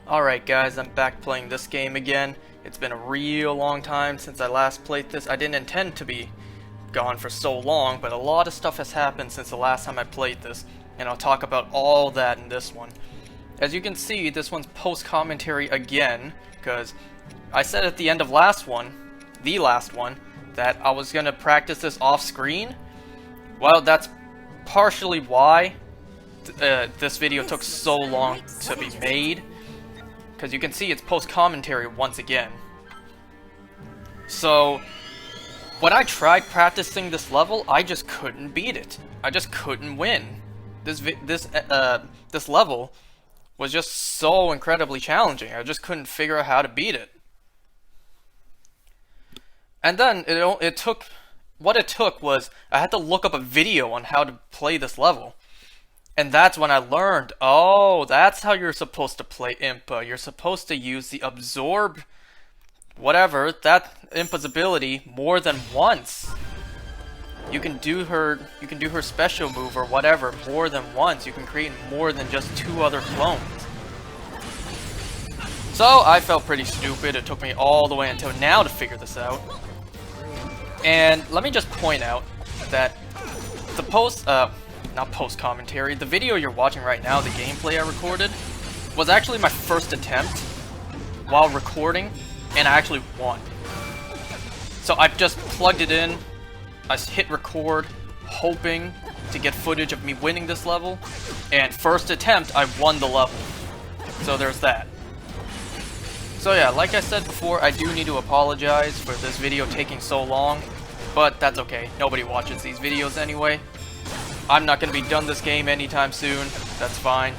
Alright guys, I'm back playing this game again. It's been a real long time since I last played this. I didn't intend to be gone for so long, but a lot of stuff has happened since the last time I played this, and I'll talk about all that in this one. As you can see, this one's post-commentary again, because I said at the end of the last one, that I was going to practice this off-screen. Well, that's partially why this video took so long to be made. Because you can see it's post-commentary once again. So, when I tried practicing this level, I just couldn't beat it. I just couldn't win. This level was just so incredibly challenging. I just couldn't figure out how to beat it. And then what it took was I had to look up a video on how to play this level. And that's when I learned, oh, that's how you're supposed to play Impa. You're supposed to use the absorb, whatever, that Impa's ability more than once. You can do her special move or whatever more than once. You can create more than just two other clones. So I felt pretty stupid. It took me all the way until now to figure this out. And let me just point out that the not post-commentary, the video you're watching right now, the gameplay I recorded, was actually my first attempt while recording, and I actually won. So I just plugged it in, I hit record, hoping to get footage of me winning this level, and first attempt, I won the level. So there's that. So yeah, like I said before, I do need to apologize for this video taking so long, but that's okay. Nobody watches these videos anyway. I'm not going to be done this game anytime soon. That's fine.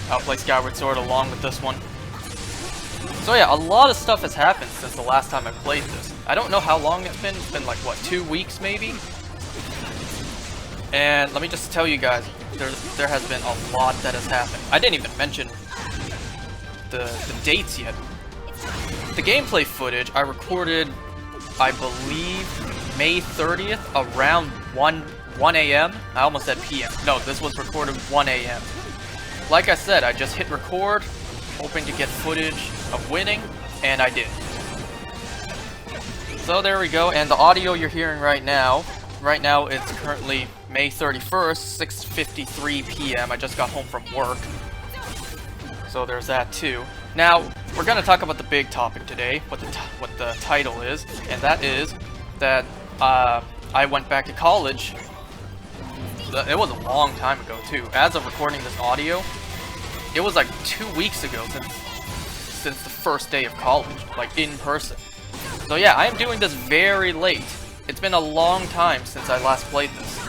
I'll play Skyward Sword along with this one. So yeah, a lot of stuff has happened since the last time I played this. I don't know how long it's been. It's been like, what, 2 weeks maybe? And let me just tell you guys, there has been a lot that has happened. I didn't even mention the dates yet. The gameplay footage I recorded, I believe, May 30th around 1 a.m. I almost said p.m. No, this was recorded 1 a.m. Like I said, I just hit record, hoping to get footage of winning, and I did. So there we go, and the audio you're hearing right now it's currently May 31st, 6:53 p.m. I just got home from work. So there's that too. Now, we're going to talk about the big topic today, what the title is, and that is that I went back to college. It was a long time ago too. As of recording this audio, it was like 2 weeks ago since the first day of college, like in person. So yeah, I am doing this very late. It's been a long time since I last played this.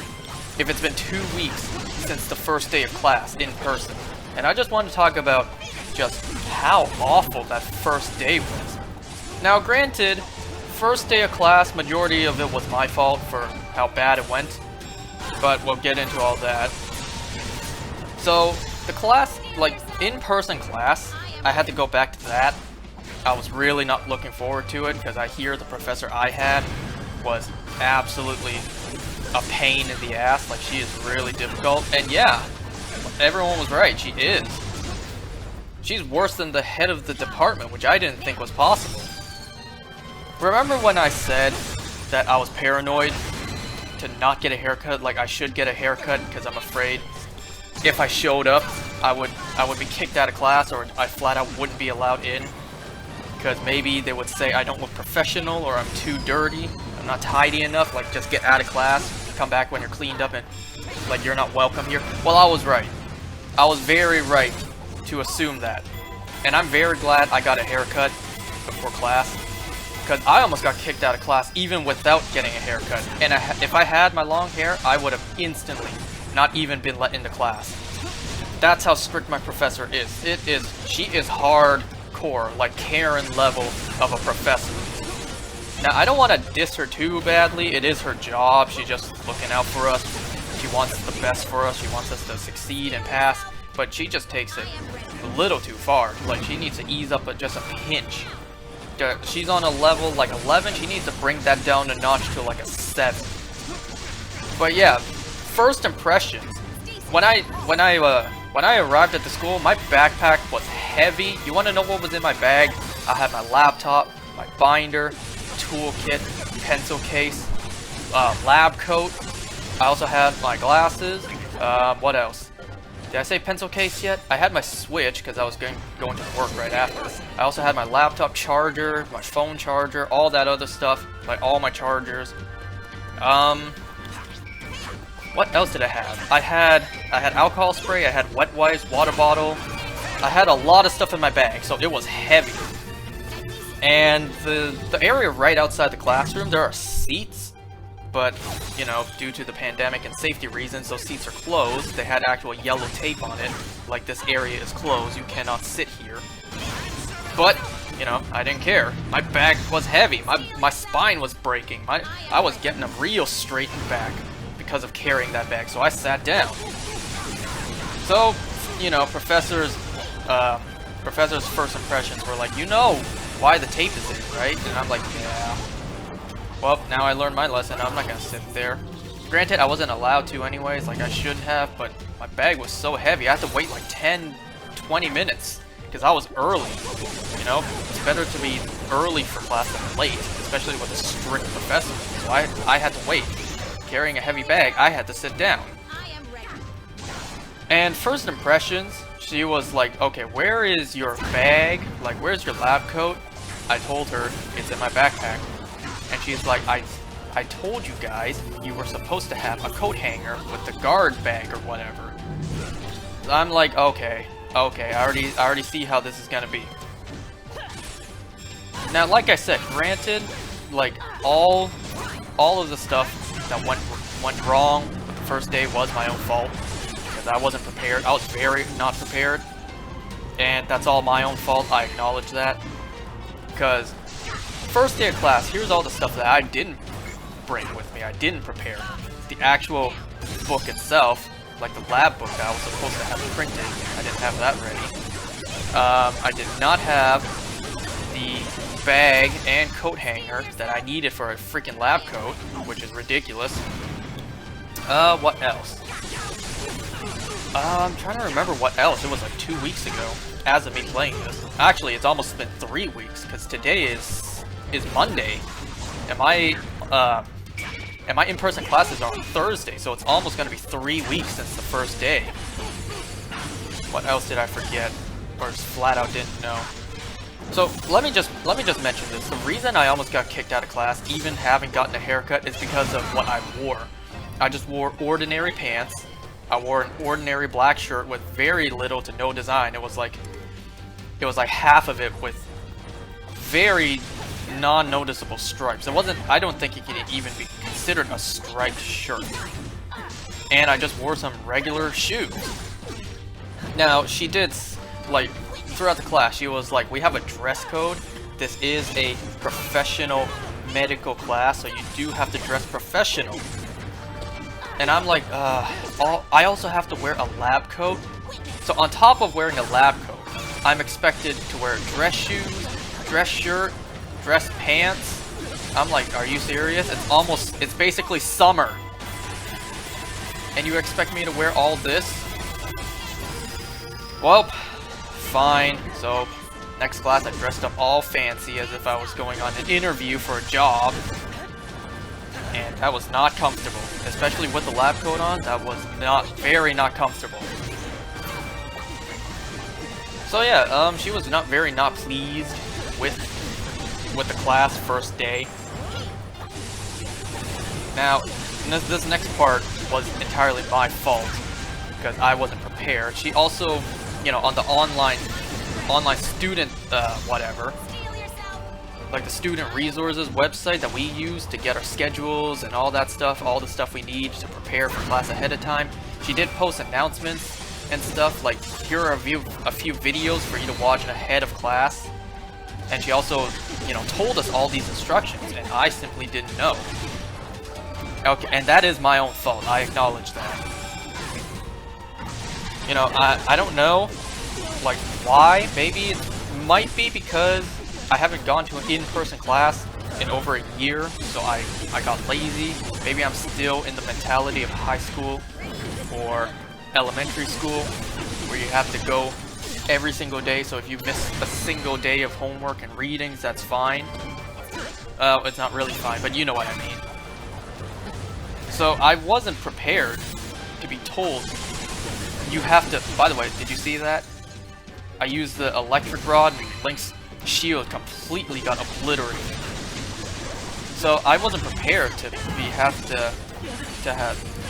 If it's been 2 weeks since the first day of class in person. And I just want to talk about just how awful that first day was. Now granted, first day of class, majority of it was my fault for how bad it went. But we'll get into all that. So, the class, like, in-person class, I had to go back to that. I was really not looking forward to it, because I hear the professor I had was absolutely a pain in the ass. Like, she is really difficult. And yeah, everyone was right, she is. She's worse than the head of the department, which I didn't think was possible. Remember when I said that I was paranoid to not get a haircut? Like, I should get a haircut because I'm afraid if I showed up, I would be kicked out of class, or I flat out wouldn't be allowed in, because maybe they would say I don't look professional, or I'm too dirty, I'm not tidy enough. Like, just get out of class, come back when you're cleaned up, and like, you're not welcome here. Well, I was right. I was very right to assume that, and I'm very glad I got a haircut before class. Because I almost got kicked out of class even without getting a haircut. And if I had my long hair, I would have instantly not even been let into class. That's how strict my professor is. She is hardcore, like Karen level of a professor. Now, I don't want to diss her too badly. It is her job. She's just looking out for us. She wants the best for us. She wants us to succeed and pass. But she just takes it a little too far. Like, she needs to ease up just a pinch. She's on a level like 11, she needs to bring that down a notch to like a 7. But yeah, first impressions. When I when I arrived at the school, my backpack was heavy. You want to know what was in my bag? I had my laptop, my binder, toolkit, pencil case, lab coat. I also had my glasses. What else? Did I say pencil case yet? I had my Switch because I was going to work right after. I also had my laptop charger, my phone charger, all that other stuff, like all my chargers. What else did I have? I had alcohol spray, I had wet wipes, water bottle. I had a lot of stuff in my bag, so it was heavy. And the area right outside the classroom, there are seats, but, you know, due to the pandemic and safety reasons, those seats are closed. They had actual yellow tape on it, like this area is closed, you cannot sit here. But, you know, I didn't care. My bag was heavy, my spine was breaking, I was getting a real straight back because of carrying that bag, so I sat down. So, you know, professor's first impressions were like, you know why the tape is in, right? And I'm like, yeah. Well, now I learned my lesson, I'm not gonna sit there. Granted, I wasn't allowed to anyways, like I shouldn't have, but my bag was so heavy, I had to wait like 10-20 minutes, because I was early, you know? It's better to be early for class than late, especially with a strict professor, so I had to wait. Carrying a heavy bag, I had to sit down. And first impressions, she was like, okay, where is your bag? Like, where's your lab coat? I told her, it's in my backpack. And she's like, I told you guys you were supposed to have a coat hanger with the guard bag or whatever. So I'm like, okay, I already see how this is gonna be. Now, like I said, granted, like all of the stuff that went wrong with the first day was my own fault, because I wasn't prepared. I was very not prepared, and that's all my own fault. I acknowledge that, because first day of class, here's all the stuff that I didn't bring with me. I didn't prepare. The actual book itself, like the lab book that I was supposed to have printed, I didn't have that ready. I did not have the bag and coat hanger that I needed for a freaking lab coat, which is ridiculous. What else? I'm trying to remember what else. It was like 2 weeks ago, as of me playing this. Actually, it's almost been 3 weeks, because today is Monday, and my in-person classes are on Thursday, so it's almost gonna be 3 weeks since the first day. What else did I forget, or just flat out didn't know? So let me just mention this. The reason I almost got kicked out of class, even having gotten a haircut, is because of what I wore. I just wore ordinary pants. I wore an ordinary black shirt with very little to no design. It was like half of it with very non-noticeable stripes. It wasn't. I don't think it could even be considered a striped shirt. And I just wore some regular shoes. Now she did like. Throughout the class, she was like, we have a dress code. This is a professional medical class, so you do have to dress professional. And I'm like, I also have to wear a lab coat. So on top of wearing a lab coat, I'm expected to wear dress shoes, dress shirt, dress pants. I'm like, are you serious? It's basically summer. And you expect me to wear all this? Well, fine. So next class I dressed up all fancy as if I was going on an interview for a job, and that was not comfortable, especially with the lab coat on. That was very not comfortable. So yeah, she was not pleased with the class first day. Now this next part was entirely my fault because I wasn't prepared. She also, you know, on the online student whatever, like the student resources website that we use to get our schedules and all that stuff, all the stuff we need to prepare for class ahead of time, she did post announcements and stuff like, here are a few videos for you to watch ahead of class. And she also, you know, told us all these instructions, and I simply didn't know. Okay, and that is my own fault. I acknowledge that. You know, I don't know, like, why. Maybe it might be because I haven't gone to an in-person class in over a year, so I got lazy. Maybe I'm still in the mentality of high school or elementary school. where you have to go every single day, so if you miss a single day of homework and readings, that's fine. It's not really fine, but you know what I mean. So I wasn't prepared to be told you have to... By the way, did you see that? I used the electric rod and Link's shield completely got obliterated. So I wasn't prepared to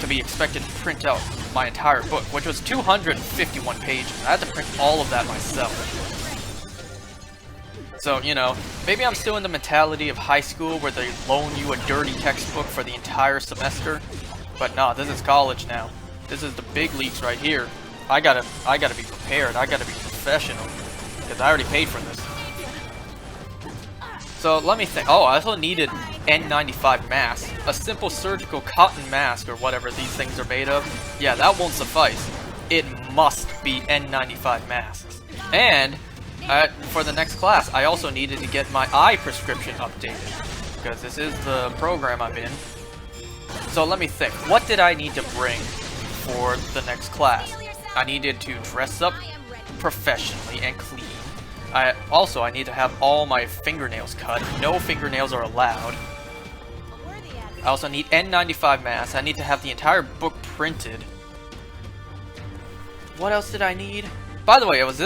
be expected to print out my entire book, which was 251 pages. I had to print all of that myself. So, you know, maybe I'm still in the mentality of high school where they loan you a dirty textbook for the entire semester. But nah, this is college now. This is the big leagues right here. I gotta be prepared. I gotta be professional. Because I already paid for this. So let me think. Oh, I also needed N95 mask. A simple surgical cotton mask or whatever these things are made of. Yeah, that won't suffice. It must be N95 masks. And for the next class, I also needed to get my eye prescription updated. Because this is the program I'm in. So let me think. What did I need to bring for the next class? I needed to dress up professionally and clean. I need to have all my fingernails cut. No fingernails are allowed. I also need N95 masks. I need to have the entire book printed. What else did I need? By the way, it was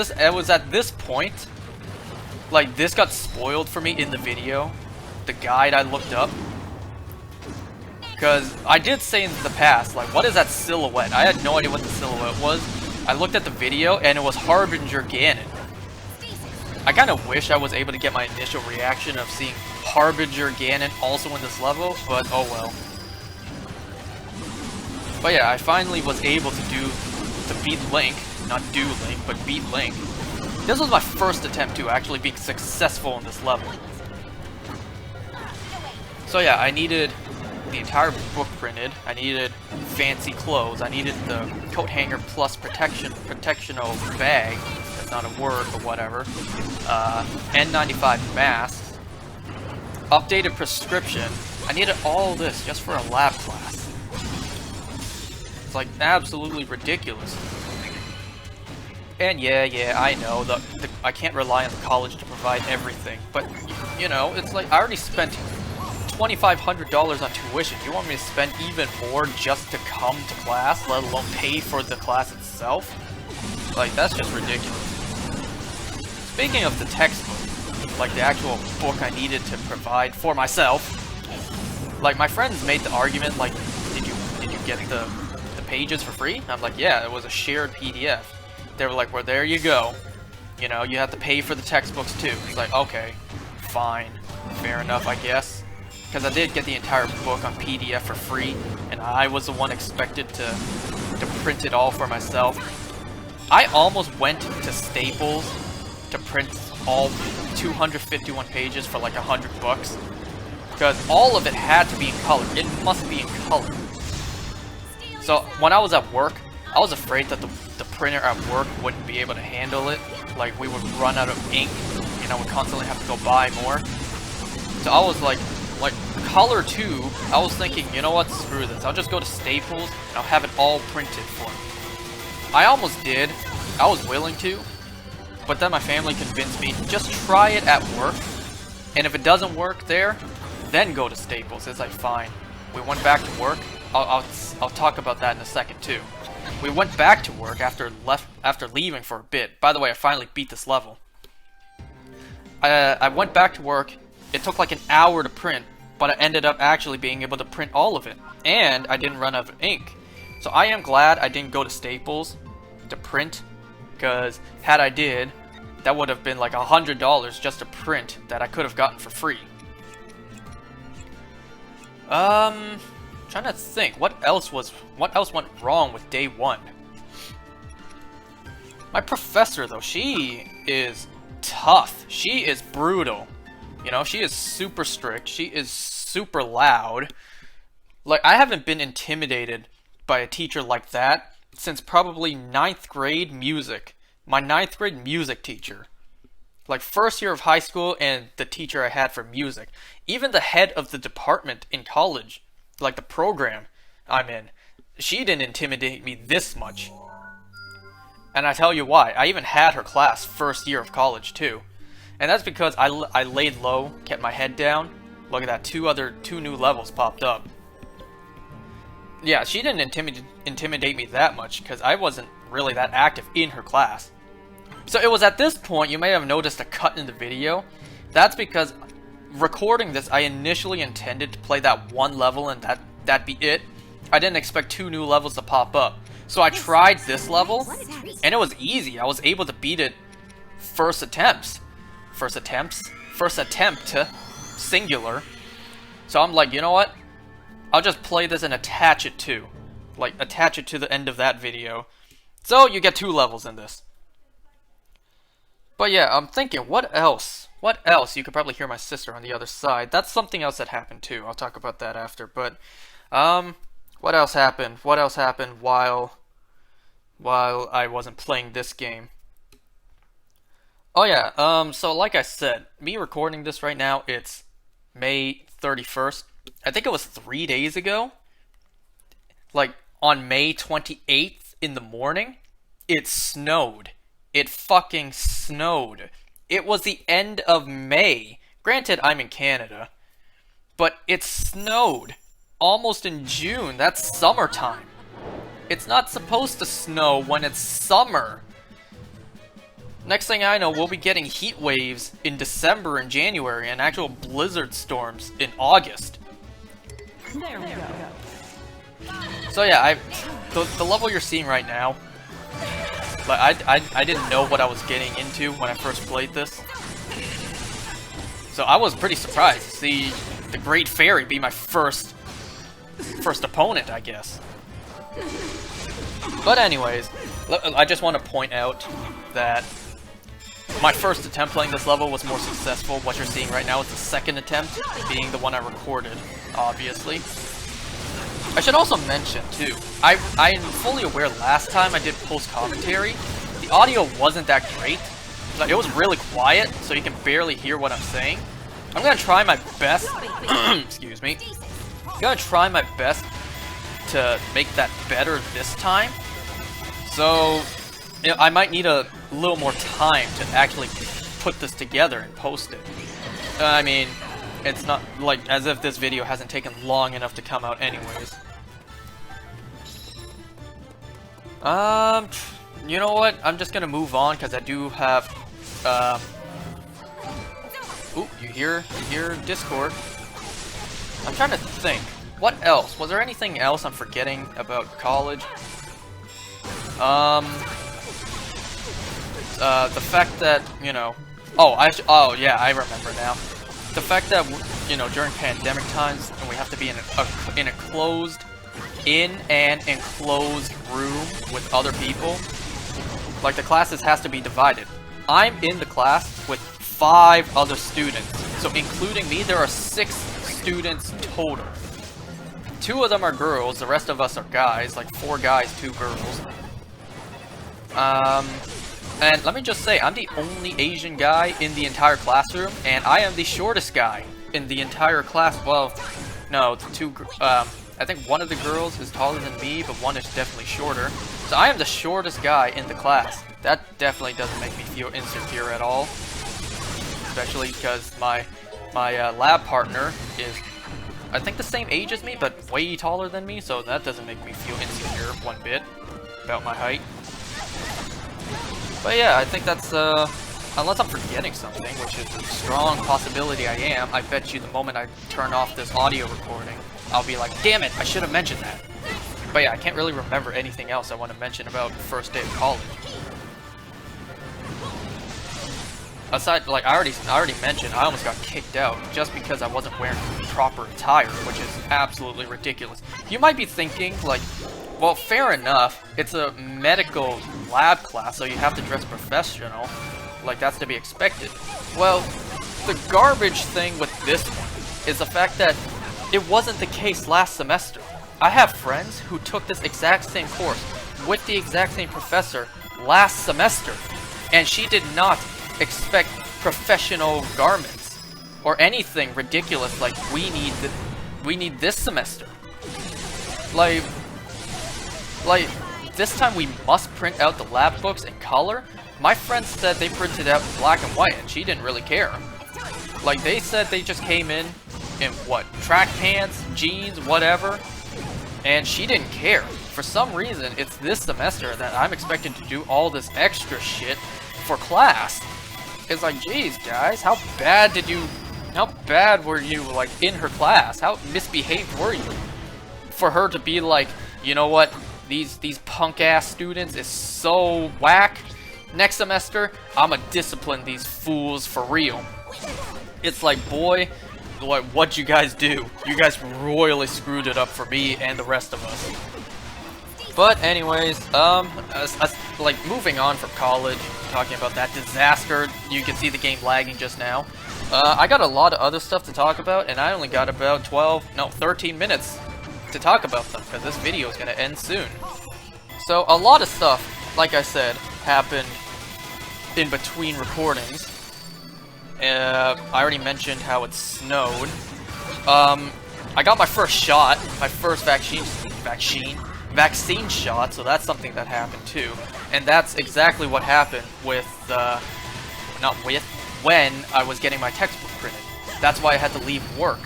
at this point, like, this got spoiled for me in the video, the guide I looked up. Because I did say in the past, like, what is that silhouette? I had no idea what the silhouette was. I looked at the video, and it was Harbinger Ganon. I kind of wish I was able to get my initial reaction of seeing Harbinger Ganon also in this level, but oh well. But yeah, I finally was able to beat Link. Not do Link, but beat Link. This was my first attempt to actually being successful in this level. So yeah, I needed the entire book printed. I needed fancy clothes. I needed the coat hanger plus protectional bag. That's not a word, but whatever. N95 masks. Updated prescription. I needed all this just for a lab class. It's like absolutely ridiculous. And yeah, I know I can't rely on the college to provide everything, but you know, it's like I already spent $2,500 on tuition. You want me to spend even more just to come to class, let alone pay for the class itself? Like, that's just ridiculous. Speaking of the textbook, like the actual book I needed to provide for myself, like my friends made the argument, like, did you get the pages for free? I'm like, yeah, it was a shared PDF. They were like, well, there you go. You know, you have to pay for the textbooks too. It's like, okay, fine, fair enough, I guess. Because I did get the entire book on PDF for free, and I was the one expected to print it all for myself. I almost went to Staples to print all 251 pages for like $100, because all of it had to be in color. It must be in color. So when I was at work, I was afraid that the printer at work wouldn't be able to handle it. Like, we would run out of ink, you know, we'd constantly have to go buy more. So I was like color 2, I was thinking, you know what, screw this. I'll just go to Staples and I'll have it all printed for me. I almost did. I was willing to. But then my family convinced me, just try it at work. And if it doesn't work there, then go to Staples. It's like, fine. We went back to work. I'll talk about that in a second too. We went back to work after leaving for a bit. By the way, I finally beat this level. I went back to work. It took like an hour to print, but I ended up actually being able to print all of it. And I didn't run out of ink. So I am glad I didn't go to Staples to print, because had I did, that would have been like $100 just to print that I could have gotten for free. Trying to think, what else went wrong with day 1? My professor, though, she is tough. She is brutal. You know, she is super strict. She is super loud. Like, I haven't been intimidated by a teacher like that since probably 9th grade music. My 9th grade music teacher. Like, first year of high school and the teacher I had for music. Even the head of the department in college, like the program I'm in, she didn't intimidate me this much. And I tell you why. I even had her class first year of college too. And that's because I laid low, kept my head down. Look at that, two new levels popped up. Yeah, she didn't intimidate me that much because I wasn't really that active in her class. So it was at this point you may have noticed a cut in the video. That's because recording this, I initially intended to play that one level and that'd be it. I didn't expect 2 new levels to pop up. So I tried this level, and it was easy. I was able to beat it first attempt, singular. So I'm like, you know what? I'll just play this and attach it to the end of that video. So you get 2 levels in this. But yeah, I'm thinking, what else? What else? You could probably hear my sister on the other side. That's something else that happened too. I'll talk about that after. But, what else happened? What else happened while I wasn't playing this game? Oh yeah, so like I said, me recording this right now, it's May 31st. I think it was 3 days ago. Like, on May 28th in the morning, it snowed. It fucking snowed. It was the end of May. Granted, I'm in Canada, but it snowed almost in June. That's summertime. It's not supposed to snow when it's summer. Next thing I know, we'll be getting heat waves in December and January and actual blizzard storms in August. There we go. So yeah, the level you're seeing right now, like I didn't know what I was getting into when I first played this. So I was pretty surprised to see the Great Fairy be my first opponent, I guess. But anyways, I just want to point out that my first attempt playing this level was more successful. What you're seeing right now is the second attempt, being the one I recorded, obviously. I should also mention, too, I'm fully aware last time I did post-commentary, the audio wasn't that great. Like, it was really quiet, so you can barely hear what I'm saying. I'm gonna try my best, excuse me, I'm gonna try my best to make that better this time. So, you know, I might need a little more time to actually put this together and post it. I mean, it's not like as if this video hasn't taken long enough to come out anyways. You know what? I'm just gonna move on because I do have, ooh, you hear Discord. I'm trying to think. What else? Was there anything else I'm forgetting about college? The fact that, you know... Oh, yeah, I remember now. The fact that, you know, during pandemic times, and we have to be in an enclosed room with other people, like, the classes has to be divided. I'm in the class with 5 other students, so including me, there are 6 students total. 2 of them are girls, the rest of us are guys, like 4 guys, 2 girls. And let me just say, I'm the only Asian guy in the entire classroom, and I am the shortest guy in the entire class. Well, no, I think one of the girls is taller than me, but one is definitely shorter. So I am the shortest guy in the class. That definitely doesn't make me feel insecure at all. Especially because my lab partner is, I think, the same age as me, but way taller than me, so that doesn't make me feel insecure one bit about my height. But yeah, I think that's, unless I'm forgetting something, which is a strong possibility I am, I bet you the moment I turn off this audio recording, I'll be like, damn it, I should have mentioned that. But yeah, I can't really remember anything else I want to mention about the first day of college. Aside, like, I already mentioned, I almost got kicked out just because I wasn't wearing proper attire, which is absolutely ridiculous. You might be thinking, like, well, fair enough, it's a medical lab class, so you have to dress professional, like, that's to be expected. Well, the garbage thing with this one is the fact that it wasn't the case last semester. I have friends who took this exact same course with the exact same professor last semester, and she did not expect professional garments or anything ridiculous like we need this semester. Like this time we must print out the lab books in color. My friend said they printed out in black and white, and she didn't really care. Like, they said they just came in what, track pants, jeans, whatever, and she didn't care. For some reason, it's this semester that I'm expected to do all this extra shit for class. It's like, geez, guys, how bad were you, like, in her class? How misbehaved were you? For her to be like, you know what, these punk-ass students is so whack. Next semester, I'ma discipline these fools for real. It's like, boy, what'd you guys do? You guys royally screwed it up for me and the rest of us. But anyways, like, moving on from college, talking about that disaster, you can see the game lagging just now. I got a lot of other stuff to talk about, and I only got about 13 minutes to talk about them, because this video is going to end soon. So, a lot of stuff, like I said, happened in between recordings. I already mentioned how it snowed. I got my first shot, my first vaccine shot, so that's something that happened too. And that's exactly what happened with, when I was getting my textbook printed. That's why I had to leave work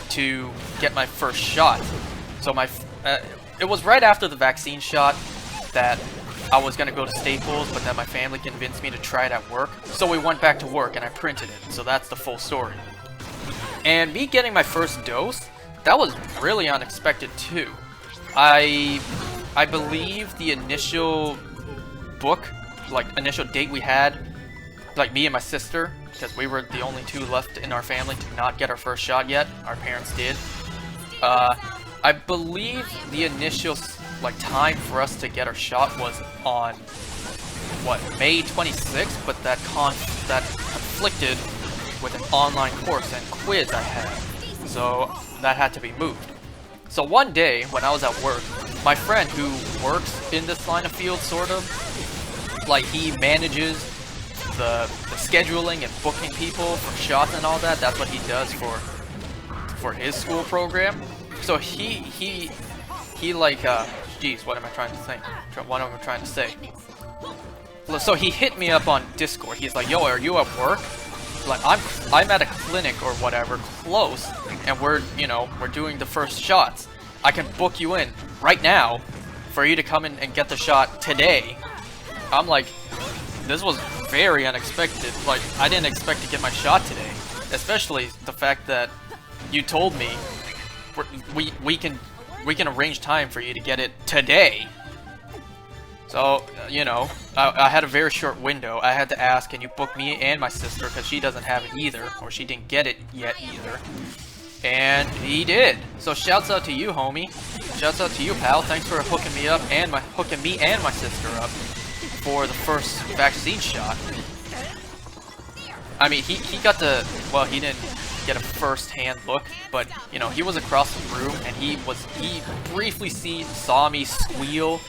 to get my first shot. So it was right after the vaccine shot that I was gonna go to Staples, but then my family convinced me to try it at work. So we went back to work and I printed it. So that's the full story. And me getting my first dose, that was really unexpected too. I believe the initial initial date we had, like me and my sister, because we were the only two left in our family to not get our first shot yet. Our parents did. I believe the initial time for us to get our shot was on May 26th, but that conflicted with an online course and quiz I had, so that had to be moved. So one day when I was at work, my friend who works in this line of field, sort of, like, he manages the scheduling and booking people for shots and all that. That's what he does for his school program. So he like, geez, what am I trying to think? What am I trying to say? So he hit me up on Discord. He's like, yo, are you at work? Like, I'm at a clinic or whatever, close, and we're doing the first shots. I can book you in right now for you to come in and get the shot today. I'm like, this was very unexpected. Like, I didn't expect to get my shot today, especially the fact that you told me we can arrange time for you to get it today. So, I had a very short window. I had to ask, can you book me and my sister, because she doesn't have it either, or she didn't get it yet either. And he did. So shouts out to you, homie. Shouts out to you, pal. Thanks for hooking me and my sister up for the first vaccine shot. I mean, he got the, well, he didn't get a first-hand look, but he was across the room, and he briefly saw me squeal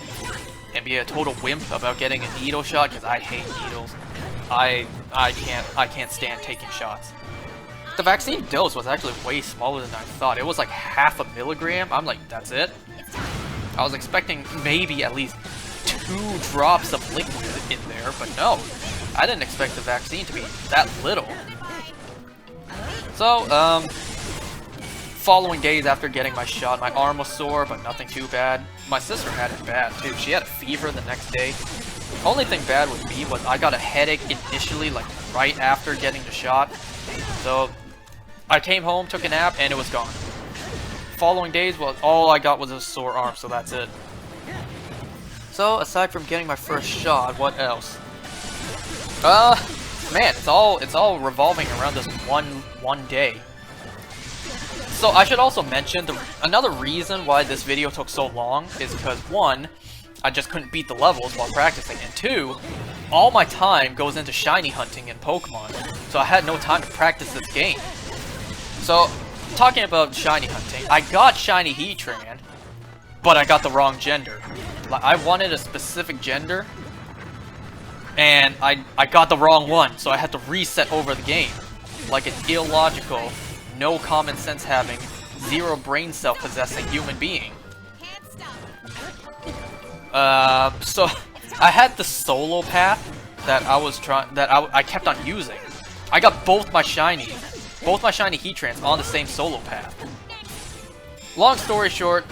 and be a total wimp about getting a needle shot, because I hate needles. I can't stand taking shots. The vaccine dose was actually way smaller than I thought. It was like 0.5 milligram. I'm like, that's it? I was expecting maybe at least 2 drops of liquid in there, but no. I didn't expect the vaccine to be that little. So, following days after getting my shot, my arm was sore, but nothing too bad. My sister had it bad too. She had a fever the next day. Only thing bad with me was I got a headache initially, like right after getting the shot. So I came home, took a nap, and it was gone. Following days, well, all I got was a sore arm, so that's it. So aside from getting my first shot, what else? Man, it's all revolving around this one day. So I should also mention another reason why this video took so long is because 1, I just couldn't beat the levels while practicing, and 2, all my time goes into shiny hunting in Pokemon, so I had no time to practice this game. So, talking about shiny hunting, I got shiny Heatran, but I got the wrong gender. Like, I wanted a specific gender, and I got the wrong one, so I had to reset over the game. Like an illogical, no common sense having, 0 brain cell possessing human being. So I had the solo path that I kept on using. I got both my shiny Heatrans on the same solo path. Long story short,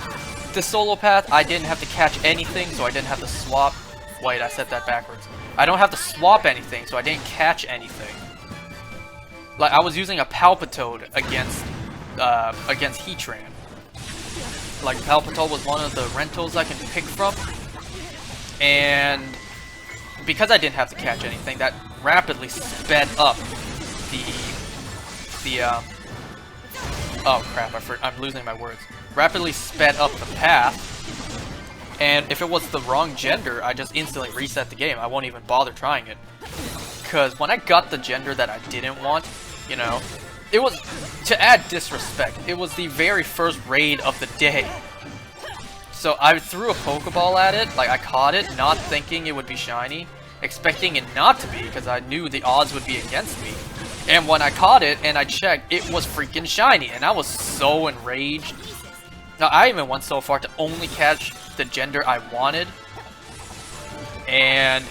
the solo path, I didn't have to catch anything, so I didn't have to swap. Wait, I said that backwards. I don't have to swap anything, so I didn't catch anything. Like, I was using a Palpitoad against Heatran. Like, Palpitoad was one of the rentals I can pick from. And because I didn't have to catch anything, that rapidly sped up oh crap, I'm losing my words. Rapidly sped up the path. And if it was the wrong gender, I just instantly reset the game. I won't even bother trying it. Because when I got the gender that I didn't want, you know, it was, to add disrespect, it was the very first raid of the day. So I threw a Pokeball at it, like I caught it, not thinking it would be shiny, expecting it not to be, because I knew the odds would be against me. And when I caught it and I checked, it was freaking shiny, and I was so enraged. Now, I even went so far to only catch the gender I wanted, and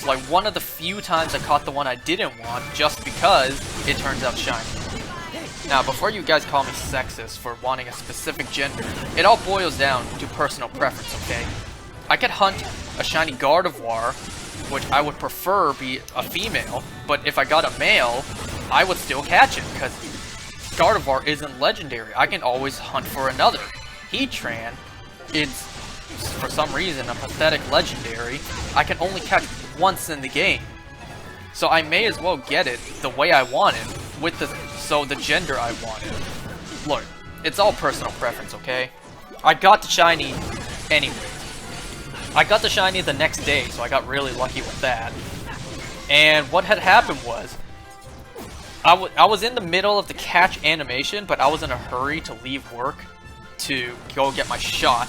like one of the few times I caught the one I didn't want just because it turns out shiny. Now, before you guys call me sexist for wanting a specific gender, it all boils down to personal preference, okay? I could hunt a shiny Gardevoir, which I would prefer be a female, but if I got a male, I would still catch it, because Gardevoir isn't legendary. I can always hunt for another. Heatran, it's, for some reason, a pathetic legendary. I can only catch once in the game. So I may as well get it the way I want it, with the gender I wanted. Look, it's all personal preference, okay? I got the shiny anyway. I got the shiny the next day, so I got really lucky with that. And what had happened was, I was in the middle of the catch animation, but I was in a hurry to leave work to go get my shot.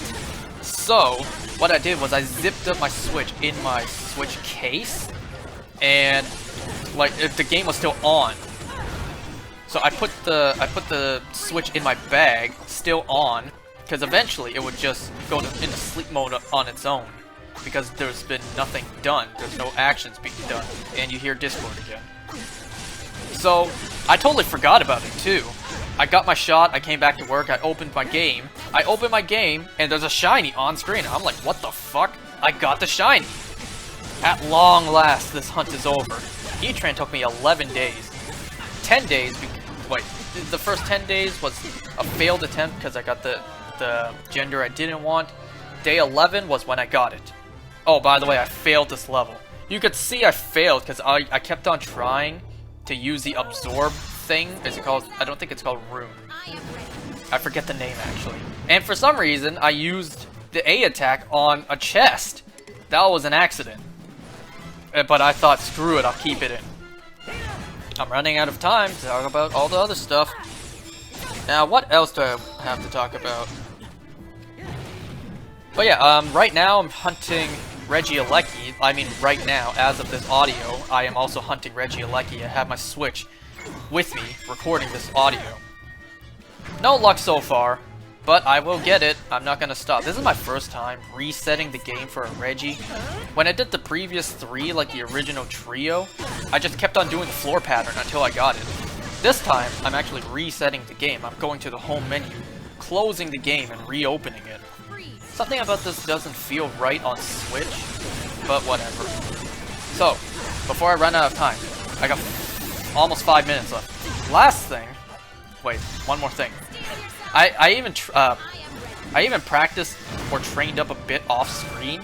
So, what I did was I zipped up my Switch in my Switch case, and like if the game was still on. So I put the Switch in my bag, still on, because eventually it would just go into sleep mode on its own, because there's been nothing done, there's no actions being done, and you hear Discord again. So I totally forgot about it too. I got my shot, I came back to work, I opened my game, and there's a shiny on screen. I'm like, what the fuck? I got the shiny! At long last, this hunt is over. Heatran took me 11 days. 10 days, wait, the first 10 days was a failed attempt because I got the gender I didn't want. Day 11 was when I got it. Oh, by the way, I failed this level. You could see I failed because I kept on trying to use the absorb thing. Is it called? I don't think it's called Rune. I forget the name actually. And for some reason, I used the A attack on a chest. That was an accident. But I thought, screw it, I'll keep it in. I'm running out of time to talk about all the other stuff. Now, what else do I have to talk about? But yeah, right now I'm hunting Regieleki. I mean, right now, as of this audio, I am also hunting Regieleki. I have my Switch with me, recording this audio. No luck so far, but I will get it. I'm not gonna stop. This is my first time resetting the game for a Reggie. When I did the previous 3, like the original trio, I just kept on doing the floor pattern until I got it. This time, I'm actually resetting the game. I'm going to the home menu, closing the game, and reopening it. Something about this doesn't feel right on Switch, but whatever. So, before I run out of time, I got almost 5 minutes left. Last thing, wait, one more thing. I even practiced or trained up a bit off screen.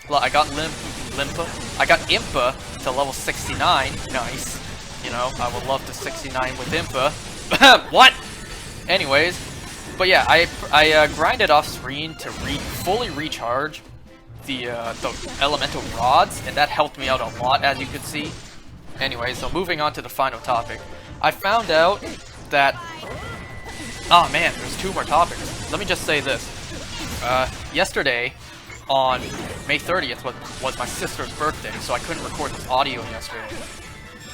Well, I got Limpa. I got Impa to level 69. Nice. You know, I would love to 69 with Impa. What? Anyways, but yeah, I grinded off screen to fully recharge the elemental rods, and that helped me out a lot, as you could see. Anyway, so moving on to the final topic. I found out that... Oh man, there's 2 more topics. Let me just say this. Yesterday, on May 30th, was my sister's birthday, so I couldn't record this audio yesterday.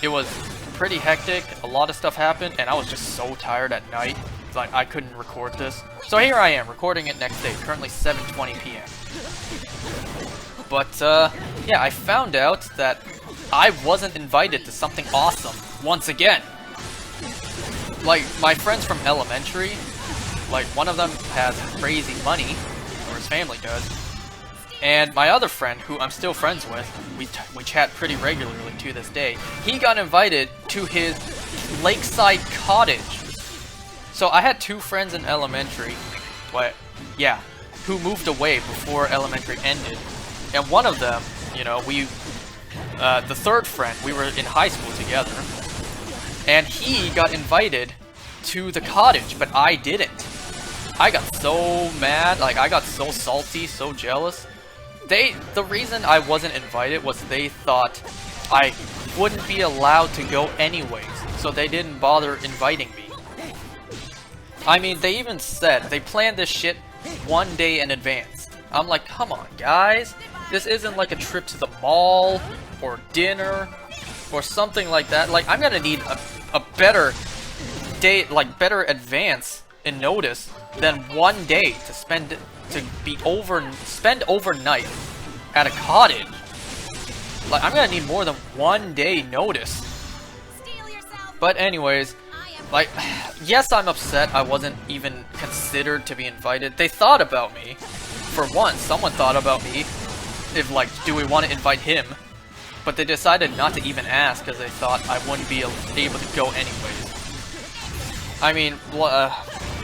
It was pretty hectic, a lot of stuff happened, and I was just so tired at night, like I couldn't record this. So here I am, recording it next day, currently 7:20 p.m. But, yeah, I found out that I wasn't invited to something awesome once again. Like, my friends from elementary, like, one of them has crazy money, or his family does, and my other friend, who I'm still friends with, we chat pretty regularly to this day, he got invited to his lakeside cottage. So I had two friends in elementary, who moved away before elementary ended, and one of them, you know, the third friend, we were in high school together, and he got invited to the cottage, but I didn't. I got so mad, like, I got so salty, so jealous. The reason I wasn't invited was they thought I wouldn't be allowed to go anyways, so they didn't bother inviting me. I mean, they even said they planned this shit 1 day in advance. I'm like, come on, guys. This isn't like a trip to the mall, or dinner, or something like that. Like, I'm gonna need a better day, like, better advance in notice than 1 day to spend overnight at a cottage. Like, I'm gonna need more than 1 day notice. But anyways, like, yes, I'm upset I wasn't even considered to be invited. They thought about me. For once, someone thought about me. If, like, do we want to invite him? But they decided not to even ask because they thought I wouldn't be able to go anyways. I mean,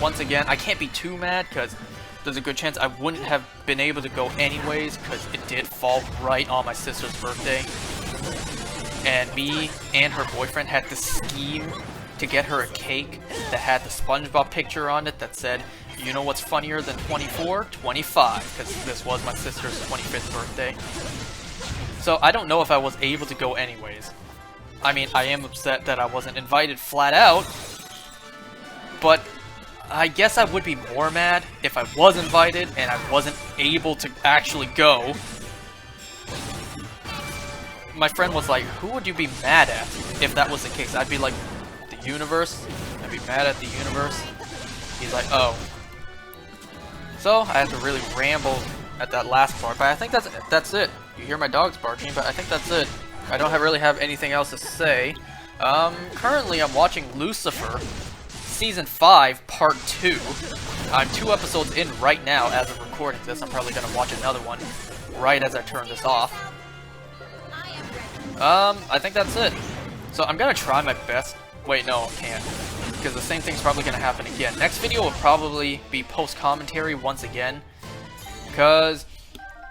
once again, I can't be too mad because there's a good chance I wouldn't have been able to go anyways because it did fall right on my sister's birthday. And me and her boyfriend had to scheme to get her a cake that had the SpongeBob picture on it that said, you know what's funnier than 24? 25, because this was my sister's 25th birthday. So I don't know if I was able to go anyways. I mean, I am upset that I wasn't invited flat out, but I guess I would be more mad if I was invited and I wasn't able to actually go. My friend was like, who would you be mad at if that was the case? I'd be like, the universe? I'd be mad at the universe? He's like, oh. So, I had to really ramble at that last part, but I think that's it. You hear my dogs barking, but I think that's it. I don't really have anything else to say. Currently I'm watching Lucifer, Season 5, Part 2. I'm 2 episodes in right now as of recording this. I'm probably gonna watch another one right as I turn this off. I think that's it. So I'm gonna try my best. Wait, no, I can't. Because the same thing's probably gonna happen again. Next video will probably be post-commentary once again. Because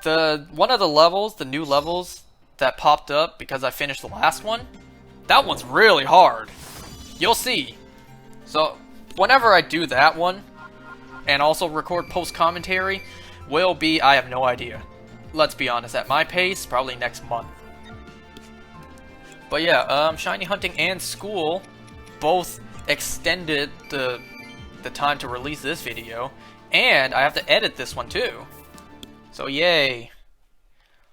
one of the levels, the new levels that popped up because I finished the last one, that one's really hard. You'll see. So whenever I do that one, and also record post-commentary, will be, I have no idea. Let's be honest, at my pace, probably next month. But yeah, shiny hunting and school both extended the time to release this video, and I have to edit this one too. So yay.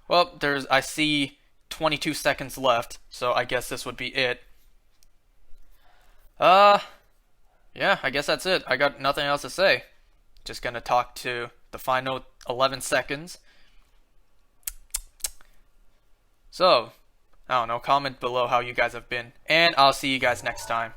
Well, I see 22 seconds left, so I guess this would be it. Yeah, I guess that's it. I got nothing else to say. Just gonna talk to the final 11 seconds. So, I don't know, comment below how you guys have been, and I'll see you guys next time.